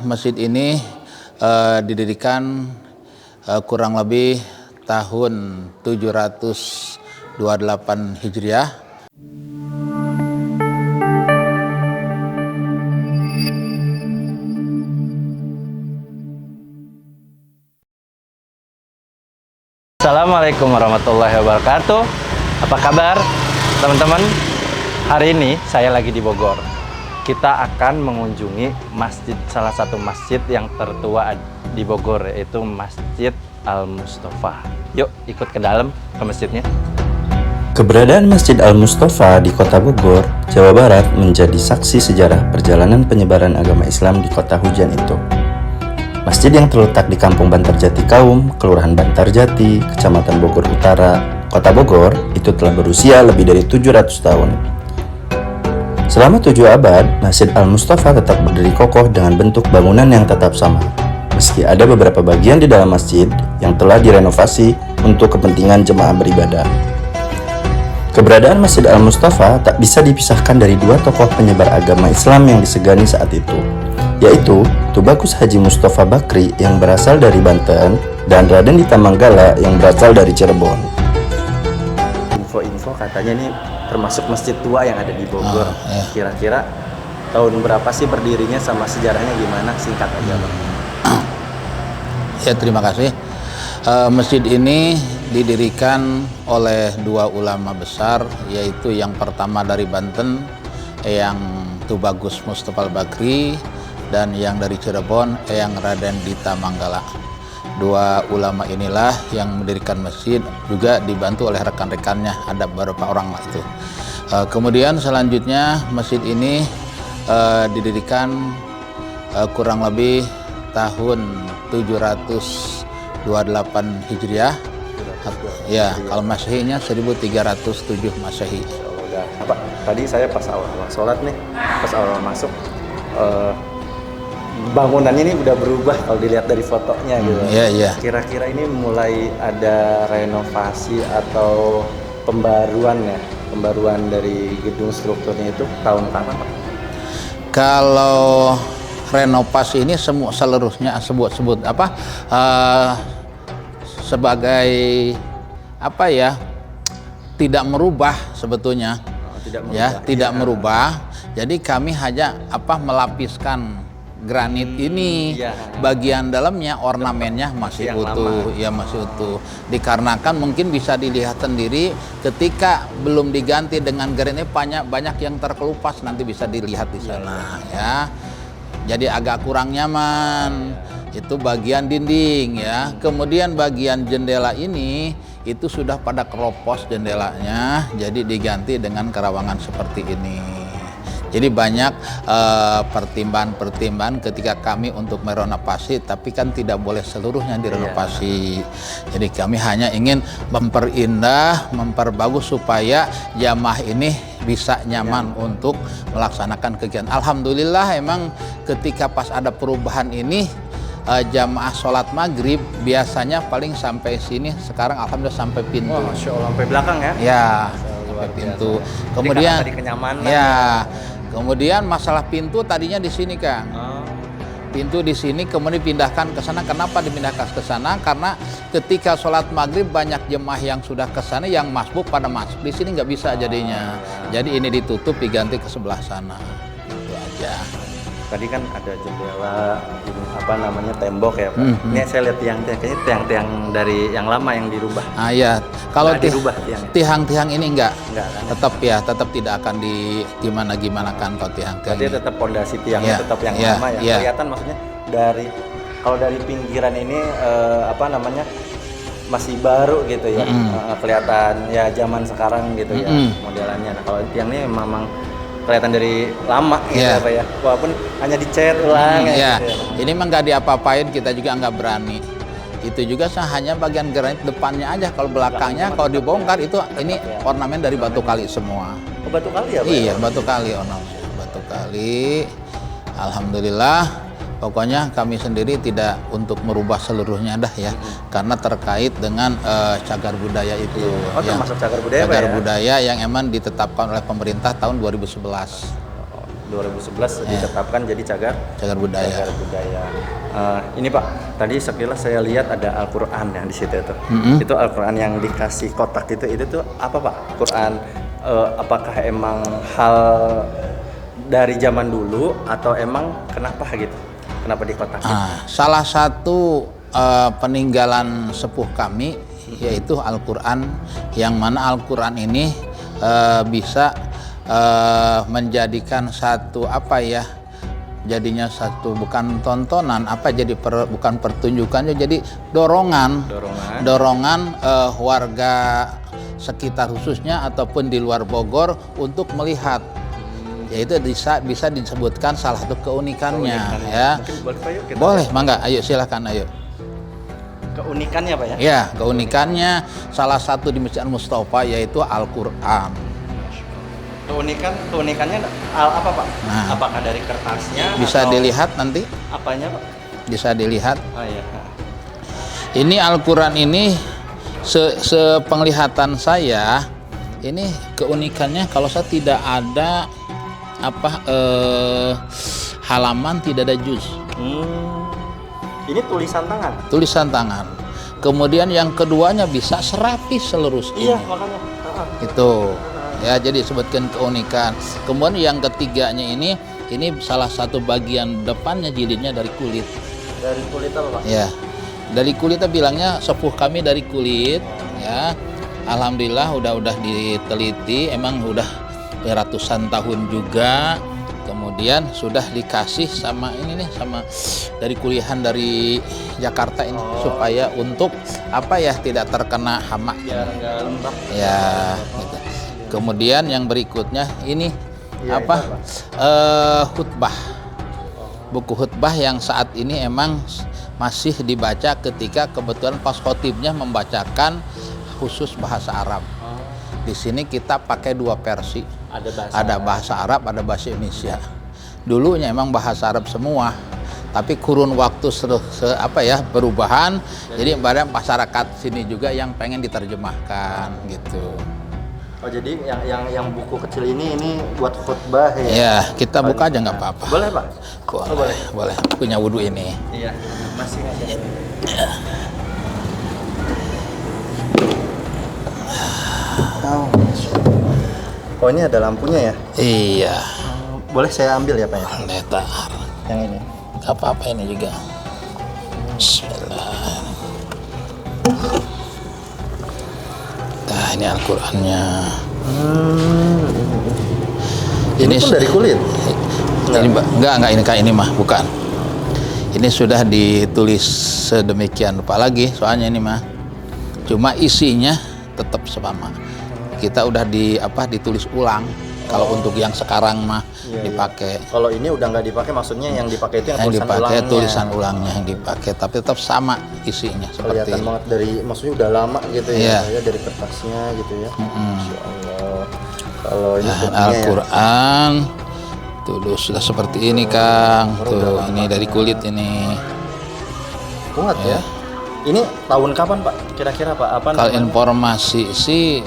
masjid ini didirikan kurang lebih tahun 728 Hijriah. Assalamualaikum warahmatullahi wabarakatuh. Apa kabar teman-teman? Hari ini saya lagi di Bogor. Kita akan mengunjungi salah satu masjid yang tertua di Bogor, yaitu Masjid Al-Mustafa. Yuk ikut ke dalam ke masjidnya. Keberadaan Masjid Al-Mustafa di Kota Bogor, Jawa Barat menjadi saksi sejarah perjalanan penyebaran agama Islam di kota hujan itu. Masjid yang terletak di Kampung Bantarjati Kaum, Kelurahan Bantarjati, Kecamatan Bogor Utara, Kota Bogor, itu telah berusia lebih dari 700 tahun. Selama 7 abad, Masjid Al-Mustafa tetap berdiri kokoh dengan bentuk bangunan yang tetap sama. Meski ada beberapa bagian di dalam masjid yang telah direnovasi untuk kepentingan jemaah beribadah. Keberadaan Masjid Al-Mustafa tak bisa dipisahkan dari dua tokoh penyebar agama Islam yang disegani saat itu, yaitu Tubagus Haji Mustafa Bakri yang berasal dari Banten dan Raden Dita Manggala yang berasal dari Cirebon. Info-info katanya ini termasuk masjid tua yang ada di Bogor. Kira-kira tahun berapa sih berdirinya sama sejarahnya gimana? Singkat aja, Bang. Ya, terima kasih. Masjid ini didirikan oleh dua ulama besar, yaitu yang pertama dari Banten, yang Tubagus Mustafa Bakri, dan yang dari Cirebon, yang Raden Dita Manggala. Dua ulama inilah yang mendirikan masjid, juga dibantu oleh rekan-rekannya, ada beberapa orang lah itu. Kemudian selanjutnya masjid ini didirikan kurang lebih tahun 728 Hijriah. Ya, kalau Masehinya 1307 Masehi. Apa? Tadi saya pas awal sholat nih, pas awal masuk, bangunannya ini udah berubah kalau dilihat dari fotonya gitu. Iya. Kira-kira ini mulai ada renovasi atau pembaruan dari gedung strukturnya itu tahun kapan, Pak? Kalau renovasi ini seluruhnya sebut apa sebagai apa ya, tidak merubah sebetulnya. Tidak merubah. Jadi kami hanya melapiskan granit ini, bagian dalamnya ornamennya masih utuh, masih utuh. Dikarenakan mungkin bisa dilihat sendiri ketika belum diganti dengan granit banyak yang terkelupas, nanti bisa dilihat di sana ya. Jadi agak kurang nyaman. Itu bagian dinding ya. Kemudian bagian jendela ini itu sudah pada keropos jendelanya, jadi diganti dengan kerawangan seperti ini. Jadi banyak pertimbangan ketika kami untuk merenovasi, tapi kan tidak boleh seluruhnya direnovasi. Jadi kami hanya ingin memperindah, memperbagus supaya jamaah ini bisa nyaman untuk melaksanakan kegiatan. Alhamdulillah emang ketika pas ada perubahan ini, jamaah sholat maghrib biasanya paling sampai sini, sekarang alhamdulillah sampai pintu. Wah, Masya Allah, sampai belakang ya? Ya, sampai pintu. Kemudian tadi kenyamanan. Kemudian masalah pintu tadinya di sini, Kang. Pintu di sini kemudian dipindahkan ke sana. Kenapa dipindahkan ke sana? Karena ketika sholat maghrib banyak jemaah yang sudah ke sana, yang masbuk pada masuk di sini nggak bisa jadinya. Jadi ini ditutup, diganti ke sebelah sana. Itu aja. Tadi kan ada jendela, tembok ya, Pak. Ini saya lihat tiang-tiang dari yang lama yang dirubah. Iya. Kalau dirubah tiang-tiang ini enggak kan? Tetap tidak akan gimana-gimanakan kalau tiang-tiang. Berarti tetap pondasi tiangnya tetap yang lama ya. Kelihatan maksudnya kalau dari pinggiran ini masih baru gitu ya. Kelihatan ya zaman sekarang gitu ya modelannya. Nah, kalau tiang ini memang kelihatan dari lama gitu ya, Pak ya. Walaupun hanya dicat ulang gitu ya. Ini memang nggak diapa-apain, kita juga nggak berani. Itu juga hanya bagian granit depannya aja. Kalau belakangnya kalau dibongkar itu ini ornamen dari batu kali semua. Oh, batu kali ya, Pak? Iya, batu kali ornamen. Batu kali. Alhamdulillah. Pokoknya kami sendiri tidak untuk merubah seluruhnya dah ya, karena terkait dengan cagar budaya itu. Oh, termasuk cagar budaya, cagar Pak, budaya yang emang ditetapkan oleh pemerintah tahun 2011. 2011 ditetapkan jadi cagar budaya. Cagar budaya. Ini Pak, tadi sekilas saya lihat ada Al-Qur'an yang di situ itu. Itu Al-Qur'an yang dikasih kotak itu tuh apa Pak? Quran apakah emang hal dari zaman dulu atau emang kenapa gitu? Kenapa dikotakin? Salah satu peninggalan sepuh kami yaitu Al-Qur'an, yang mana Al-Qur'an ini bisa menjadikan satu jadinya satu bukan tontonan bukan pertunjukannya, jadi dorongan warga sekitar khususnya ataupun di luar Bogor untuk melihat, yaitu bisa disebutkan salah satu keunikannya. Ya. Boleh, mangga, ayo silakan, ayo. Keunikannya Pak ya? Ya, keunikannya salah satu di Masjid Al-Mustafa yaitu Al-Qur'an. Keunikannya apa Pak? Nah, apakah dari kertasnya? Bisa atau dilihat nanti. Apanya Pak? Bisa dilihat. Oh iya. Ini Al-Qur'an ini sepenglihatan saya, ini keunikannya kalau saya tidak ada halaman, tidak ada juz. Ini tulisan tangan. Tulisan tangan. Kemudian yang keduanya bisa serapi seluruhnya. Iya, makanya. Itu. Ya, jadi disebutkan keunikan. Kemudian yang ketiganya ini salah satu bagian depannya jilidnya dari kulit. Dari kulit apa Pak? Ya. Dari kulit, bilangnya sepuh kami dari kulit, ya. Alhamdulillah udah diteliti, emang udah ratusan tahun juga. Kemudian sudah dikasih sama dari kuliahan dari Jakarta ini supaya untuk tidak terkena hama. Biar nggak lembab. Ya, gitu. Kemudian yang berikutnya ini khutbah. Buku khutbah yang saat ini emang masih dibaca ketika kebetulan pas khotibnya membacakan khusus bahasa Arab. Di sini kita pakai dua versi. Ada bahasa Arab, ada bahasa Indonesia. Dulunya emang bahasa Arab semua, tapi kurun waktu perubahan. Jadi pada masyarakat sini juga yang pengen diterjemahkan gitu. Oh, jadi yang buku kecil ini buat khutbah ya? Ya, kita buka aja nggak apa-apa. Boleh Pak? Boleh. Punya wudhu ini. Iya, masih ada. Oh, ini ada lampunya ya? Iya. Boleh saya ambil ya Pak ya? Netar. Yang ini? Gak apa-apa ini juga. Bismillah. Nah, ini Al-Qur'annya. Ini pun dari kulit? Ini enggak ini kayak ini mah, bukan. Ini sudah ditulis sedemikian rupa lagi, soalnya ini mah. Cuma isinya tetap sama. Kita udah ditulis ulang. Kalau untuk yang sekarang mah dipakai. Kalau ini udah nggak dipakai, maksudnya yang dipakai itu yang tulisan ulangnya yang dipakai, tapi tetap sama isinya seperti. Kelihatan banget maksudnya udah lama gitu ya, dari kertasnya gitu ya. Masya Allah. Kalau ini Al-Qur'an tuh sudah seperti ini Kang. Tuh ini dari kulit ini. Kuat ya. Ini tahun kapan Pak? Kira-kira Pak? Kalau informasi sih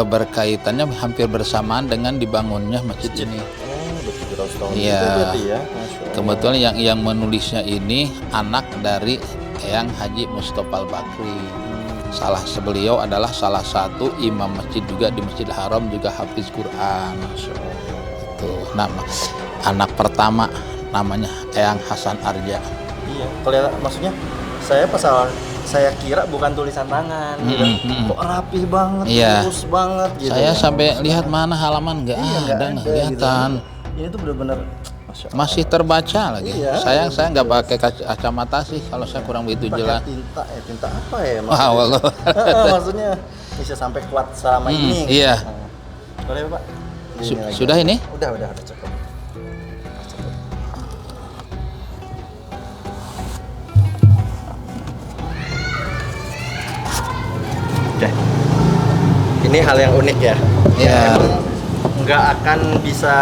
berkaitannya hampir bersamaan dengan dibangunnya masjid ini. Iya. Kebetulan yang menulisnya ini anak dari Eyang Haji Mustofa Al-Bakri. Beliau adalah salah satu imam masjid juga di Masjidil Haram, juga hafiz Quran. Itu nama anak pertama namanya Eyang Hasan Arja. Iya. Kalau maksudnya saya kira bukan tulisan tangan, kok rapih banget, terus banget gitu. Saya sampai lihat mana halaman nggak ada, nggak kelihatan. Ini tuh benar-benar masih terbaca lagi. Saya nggak pakai kacamata sih, kalau saya kurang begitu jelas. Tinta apa ya? Maksudnya bisa sampai kuat sama ini. Iya. Boleh Pak? Sudah ini? Udah cukup. Ini hal yang unik ya. Iya. Nggak akan bisa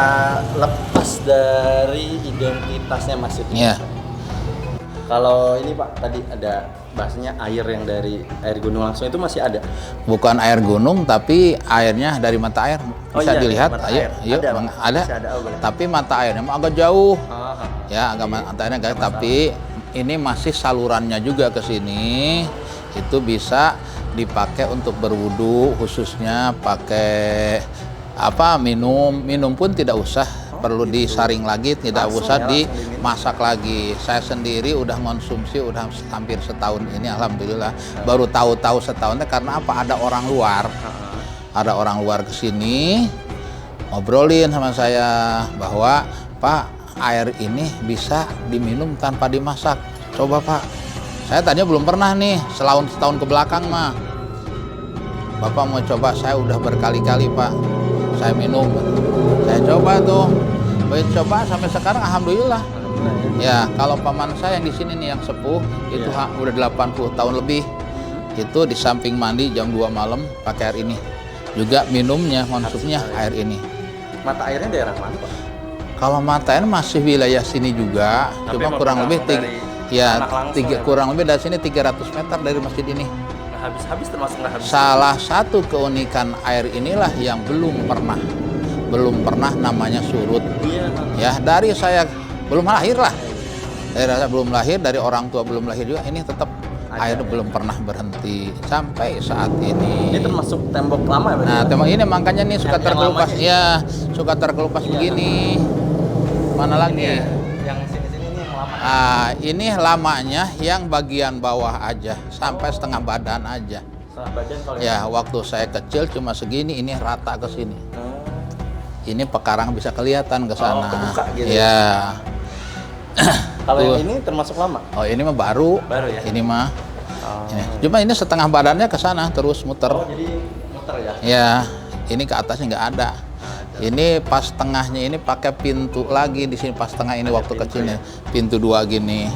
lepas dari identitasnya masjid. Iya. Kalau ini Pak, tadi ada bahasanya air yang dari air gunung langsung itu masih ada? Bukan air gunung, tapi airnya dari mata air. Bisa dilihat, mata ayo, air. yuk, Ada, ada. Masih ada, oh, boleh. Tapi mata airnya agak jauh. Ah, Ya, agak mata airnya agak, tapi ini masih salurannya juga ke sini. Itu bisa dipakai untuk berwudu, khususnya pakai minum pun tidak usah perlu disaring lagi, tidak Langsung usah ya, dimasak lagi. Saya sendiri udah konsumsi udah hampir setahun ini, alhamdulillah. Baru tahu setahunnya karena apa? Ada orang luar kesini ngobrolin sama saya bahwa Pak, air ini bisa diminum tanpa dimasak. Coba Pak, saya tadinya belum pernah nih, setahun ke belakang mah. Bapak mau coba, saya udah berkali-kali Pak, saya minum. Saya coba tuh, coba sampai sekarang alhamdulillah. Ya, kalau paman saya yang di sini nih yang sepuh itu udah 80 tahun lebih. Itu di samping mandi jam 2 malam pakai air ini. Juga minumnya, konsumsinya air ini. Mata airnya daerah mana Pak? Kalau mata air masih wilayah sini juga, tapi cuma kurang lebih kurang lebih dari sini 300 meter dari masjid ini. Habis termasuk nggak habis. Salah satu keunikan air inilah yang belum pernah namanya surut. Iya. Ya, dari saya belum lahir lah. Dari saya belum lahir, dari orang tua belum lahir juga, ini tetap air belum pernah berhenti sampai saat ini. Ini termasuk tembok lama ya Pak? Nah, tembok ini makanya nih suka Yang terkelupas. lamanya. Ya, suka terkelupas begini. Mana lagi? Yang sini-sini ini yang lama. Ini lamanya yang bagian bawah aja, sampai setengah badan aja. Setengah badan kalau Ya, waktu saya kecil cuma segini, ini rata ke sini. Ini pekarang bisa kelihatan ke sana. kebuka gitu. Ya. Kalau Tuh. yang ini termasuk lama. Oh, ini mah baru. Baru ya? Ini mah. Ini. Cuma ini setengah badannya ke sana terus muter. Oh, jadi muter ya? Ya, ini ke atasnya nggak ada. Ini pas tengahnya ini pakai pintu lagi di sini pas tengah ini waktu kecilnya. Pintu 2 gini.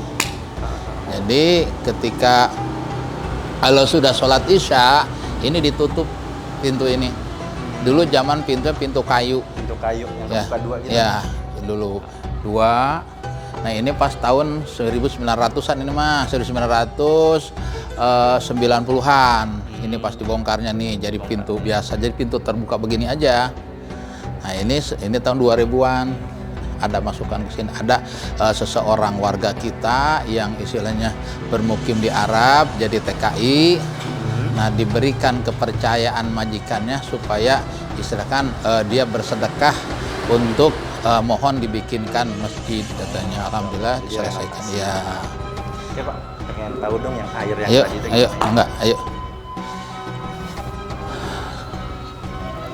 Jadi ketika kalau sudah sholat isya, ini ditutup pintu ini. Dulu zaman pintu kayu. Pintu kayu yang buka 2 gitu. Ya, dulu 2. Nah, ini pas tahun 1900-an ini mah, 1990-an. Ini pas dibongkarnya nih jadi pintu biasa. Jadi pintu terbuka begini aja. Nah, ini tahun 2000-an. Ada masukan ke sini. Ada seseorang warga kita yang istilahnya bermukim di Arab jadi TKI. Nah, diberikan kepercayaan majikannya supaya istilahkan dia bersedekah untuk mohon dibikinkan masjid, katanya. Alhamdulillah diselesaikan. Ya. Oke Pak, pengen tahu dong yang air yang Ayo, tadi itu. ayo.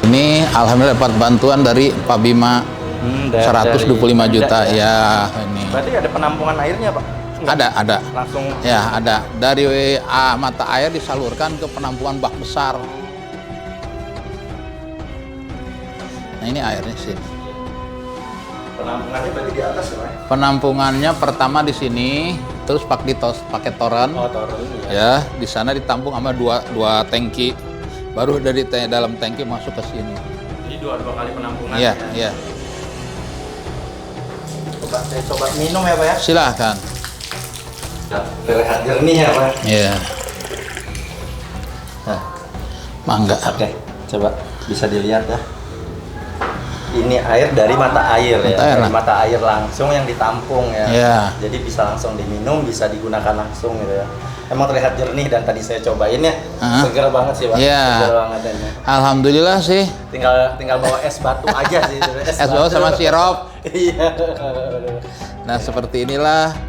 Ini alhamdulillah dapat bantuan dari Pak Bima 125 juta ya ini. Berarti ada penampungan airnya Pak? Ada. Langsung. Ya, ada. Dari mata air disalurkan ke penampungan bak besar. Nah, ini airnya sini. Penampungannya berarti di atas ya Pak? Penampungannya pertama di sini, terus pakai toren. Oh, toren ya. Ya, di sana ditampung sama dua tangki. Baru dari dalam tangki masuk ke sini. Jadi dua kali penampungan Iya, ya? iya. Saya coba minum ya Pak ya? Silahkan. Terlihat jernih ya Pak? Iya. Nah, Mangga. oke, coba bisa dilihat ya. Ini air dari mata air ya, dari mata air langsung yang ditampung ya. Iya. Jadi bisa langsung diminum, bisa digunakan langsung gitu ya. Emang terlihat jernih dan tadi saya cobain ya, seger banget sih Pak. Iya. Seger banget ya. Alhamdulillah sih. Tinggal bawa es batu aja sih. Es batu sama sirup. Iya. Nah, seperti inilah